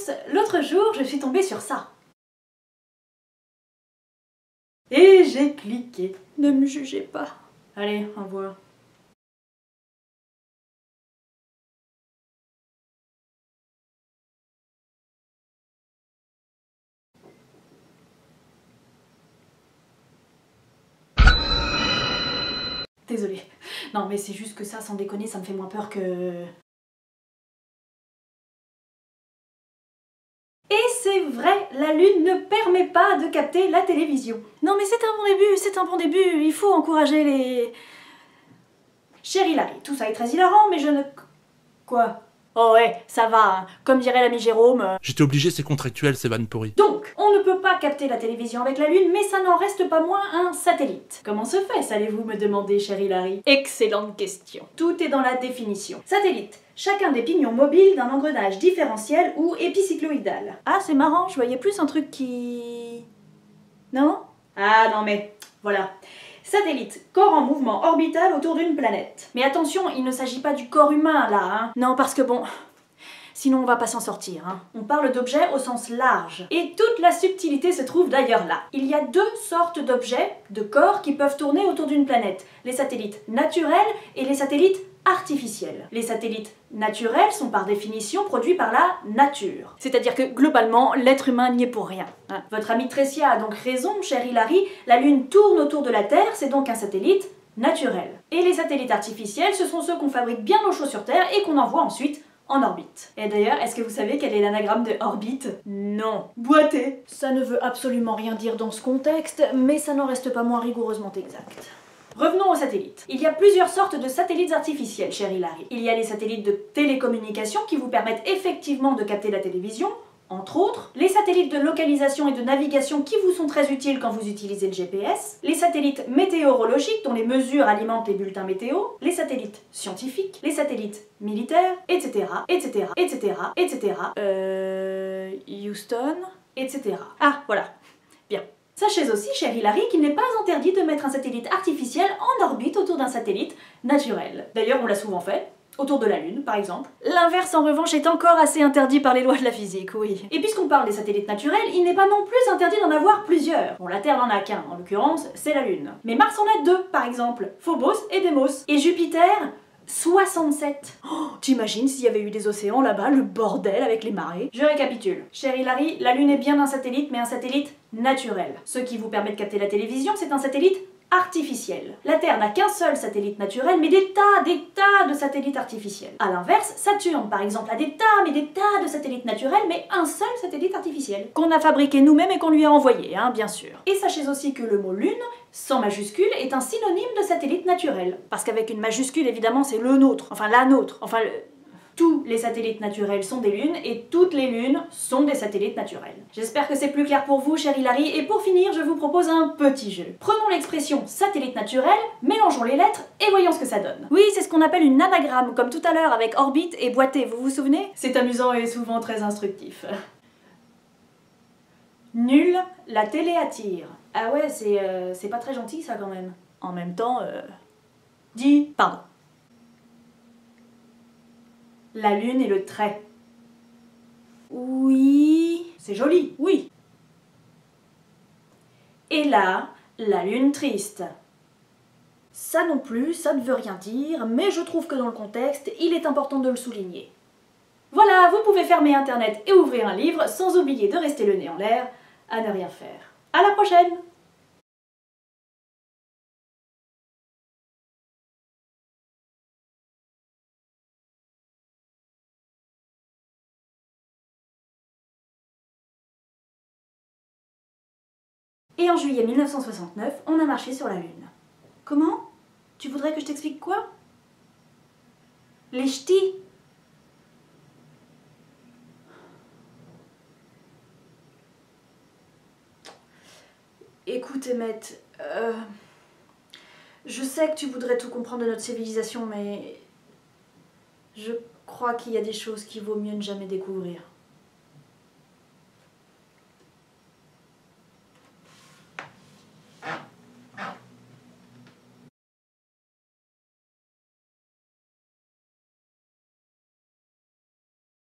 tous, l'autre jour je suis tombée sur ça. Et j'ai cliqué. Ne me jugez pas. Allez, au revoir. Désolée. Non mais c'est juste que ça, sans déconner, ça me fait moins peur que... Et c'est vrai, la Lune ne permet pas de capter la télévision. Non mais c'est un bon début, c'est un bon début, il faut encourager les... Cher Hilary, tout ça est très hilarant, mais je ne... Quoi? Oh ouais, ça va, hein. Comme dirait l'ami Jérôme... J'étais obligé, c'est contractuel, ces vannes pourries. Donc, on ne peut pas capter la télévision avec la Lune, mais ça n'en reste pas moins un satellite. Comment se fait, allez-vous me demander, cher Hilary? Excellente question. Tout est dans la définition. Satellite, chacun des pignons mobiles d'un engrenage différentiel ou épicycloïdal. Ah, c'est marrant, je voyais plus un truc qui... Non? Ah non mais, voilà. Satellite, corps en mouvement orbital autour d'une planète. Mais attention, il ne s'agit pas du corps humain là, hein. Non, parce que bon... Sinon on va pas s'en sortir, hein. On parle d'objets au sens large. Et toute la subtilité se trouve d'ailleurs là. Il y a deux sortes d'objets, de corps, qui peuvent tourner autour d'une planète. Les satellites naturels et les satellites artificiels. Les satellites naturels sont par définition produits par la nature. C'est-à-dire que globalement, l'être humain n'y est pour rien. Hein. Votre ami Tressia a donc raison, cher Hilary, la Lune tourne autour de la Terre, c'est donc un satellite naturel. Et les satellites artificiels, ce sont ceux qu'on fabrique bien au chaud sur Terre et qu'on envoie ensuite en orbite. Et d'ailleurs, est-ce que vous savez quel est l'anagramme de orbite? Non. Boiter. Ça ne veut absolument rien dire dans ce contexte, mais ça n'en reste pas moins rigoureusement exact. Revenons aux satellites. Il y a plusieurs sortes de satellites artificiels, cher Hilary. Il y a les satellites de télécommunication qui vous permettent effectivement de capter la télévision, entre autres, les satellites de localisation et de navigation qui vous sont très utiles quand vous utilisez le GPS, les satellites météorologiques dont les mesures alimentent les bulletins météo, les satellites scientifiques, les satellites militaires, etc., etc., etc., etc., Houston, etc. Ah, voilà. Bien. Sachez aussi, cher Hilary, qu'il n'est pas interdit de mettre un satellite artificiel en orbite autour d'un satellite naturel. D'ailleurs, on l'a souvent fait. Autour de la Lune, par exemple. L'inverse, en revanche, est encore assez interdit par les lois de la physique, oui. Et puisqu'on parle des satellites naturels, il n'est pas non plus interdit d'en avoir plusieurs. Bon, la Terre n'en a qu'un, en l'occurrence, c'est la Lune. Mais Mars en a deux, par exemple. Phobos et Deimos. Et Jupiter, 67. Oh, t'imagines s'il y avait eu des océans là-bas, le bordel avec les marées? Je récapitule. Cher Hilary, la Lune est bien un satellite, mais un satellite naturel. Ce qui vous permet de capter la télévision, c'est un satellite artificiel. La Terre n'a qu'un seul satellite naturel, mais des tas de satellites artificiels. A l'inverse, Saturne, par exemple, a des tas de satellites naturels, mais un seul satellite artificiel. Qu'on a fabriqué nous-mêmes et qu'on lui a envoyé, hein, bien sûr. Et sachez aussi que le mot Lune, sans majuscule, est un synonyme de satellite naturel. Parce qu'avec une majuscule, évidemment, c'est le nôtre, enfin la nôtre, enfin le... Tous les satellites naturels sont des lunes et toutes les lunes sont des satellites naturels. J'espère que c'est plus clair pour vous, cher Hilary, et pour finir, je vous propose un petit jeu. Prenons l'expression satellite naturel, mélangeons les lettres et voyons ce que ça donne. Oui, c'est ce qu'on appelle une anagramme, comme tout à l'heure avec orbite et boiter, vous vous souvenez? C'est amusant et souvent très instructif. Nul, la télé attire. Ah ouais, c'est pas très gentil ça quand même. En même temps, Dis, pardon. La lune et le trait. Oui. C'est joli, oui. Et là, la lune triste. Ça non plus, ça ne veut rien dire, mais je trouve que dans le contexte, il est important de le souligner. Voilà, vous pouvez fermer internet et ouvrir un livre sans oublier de rester le nez en l'air, à ne rien faire. À la prochaine! Et en juillet 1969, on a marché sur la Lune. Comment? Tu voudrais que je t'explique quoi? Les ch'tis. Écoute, Emmett, je sais que tu voudrais tout comprendre de notre civilisation, mais je crois qu'il y a des choses qu'il vaut mieux ne jamais découvrir.